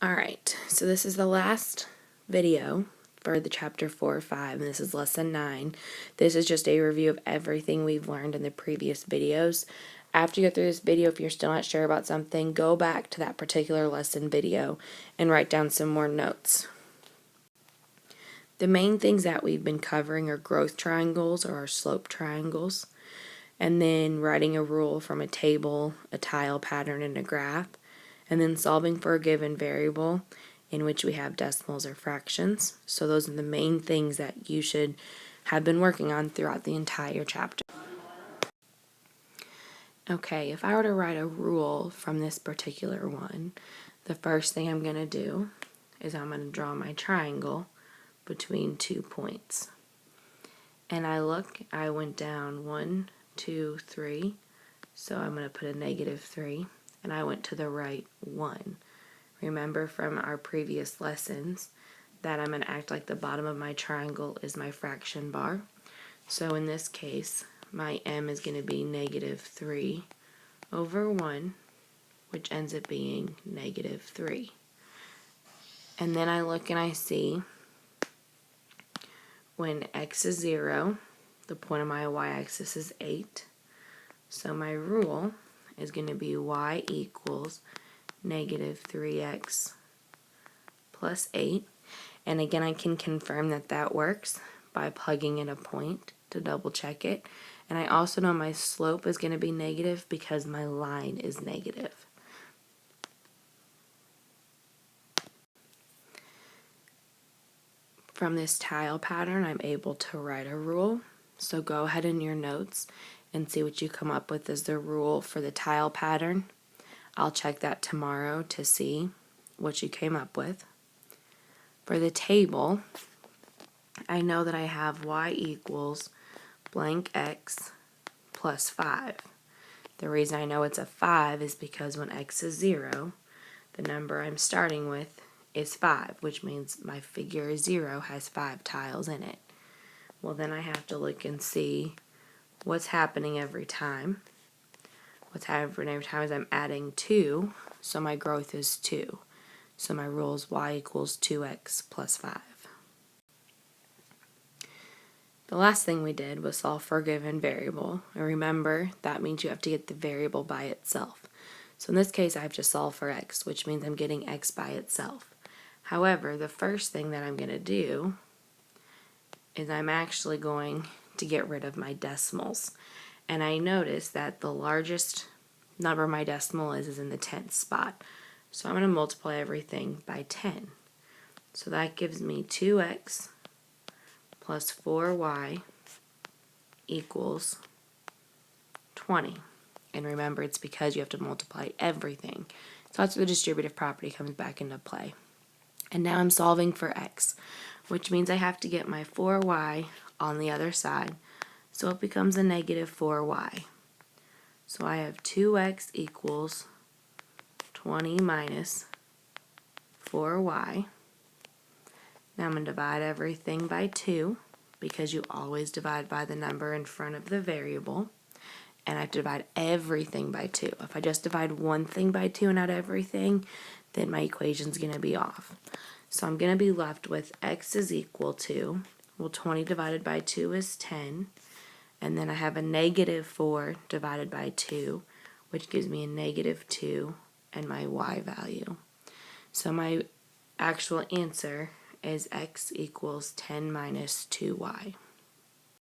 Alright, so this is the last video for the chapter 4 or 5, and this is lesson 9. This is just a review of everything we've learned in the previous videos. After you go through this video, if you're still not sure about something, go back to that particular lesson video and write down some more notes. The main things that we've been covering are growth triangles or our slope triangles, and then writing a rule from a table, a tile pattern, and a graph, and then solving for a given variable in which we have decimals or fractions. So those are the main things that you should have been working on throughout the entire chapter. Okay, if I were to write a rule from this particular one, the first thing I'm going to do is I'm going to draw my triangle between 2 points. And I went down 1, 2, 3, so I'm going to put a -3, and I went to the right 1. Remember from our previous lessons that I'm going to act like the bottom of my triangle is my fraction bar. So in this case, my m is going to be -3 over 1, which ends up being -3. And then I look and I see when x is 0, the point of my y-axis is 8. So my rule is going to be y equals -3x plus 8. And again, I can confirm that that works by plugging in a point to double check it. And I also know my slope is going to be negative because my line is negative. From this tile pattern, I'm able to write a rule. So go ahead in your notes and see what you come up with as the rule for the tile pattern. I'll check that tomorrow to see what you came up with. For the table, I know that I have y equals blank x plus 5. The reason I know it's a 5 is because when x is 0, the number I'm starting with is 5, which means my figure 0 has 5 tiles in it. Well, then I have to look and see what's happening every time. What's happening every time is I'm adding 2, so my growth is 2. So my rule is y equals 2x plus 5. The last thing we did was solve for a given variable. And remember, that means you have to get the variable by itself. So in this case, I have to solve for x, which means I'm getting x by itself. However, the first thing that I'm going to do is I'm actually going to get rid of my decimals. And I notice that the largest number my decimal is in the 10th spot. So I'm going to multiply everything by 10. So that gives me 2x plus 4y equals 20. And remember, it's because you have to multiply everything. So that's where the distributive property comes back into play. And now I'm solving for x, which means I have to get my 4y on the other side. So it becomes a -4y. So I have 2x equals 20 minus 4y. Now I'm going to divide everything by 2 because you always divide by the number in front of the variable. And I have to divide everything by 2. If I just divide one thing by 2 and not everything, then my equation's going to be off. So I'm going to be left with x is equal to, well, 20 divided by 2 is 10. And then I have a -4 divided by 2, which gives me a -2 and my y value. So my actual answer is x equals 10 minus 2y.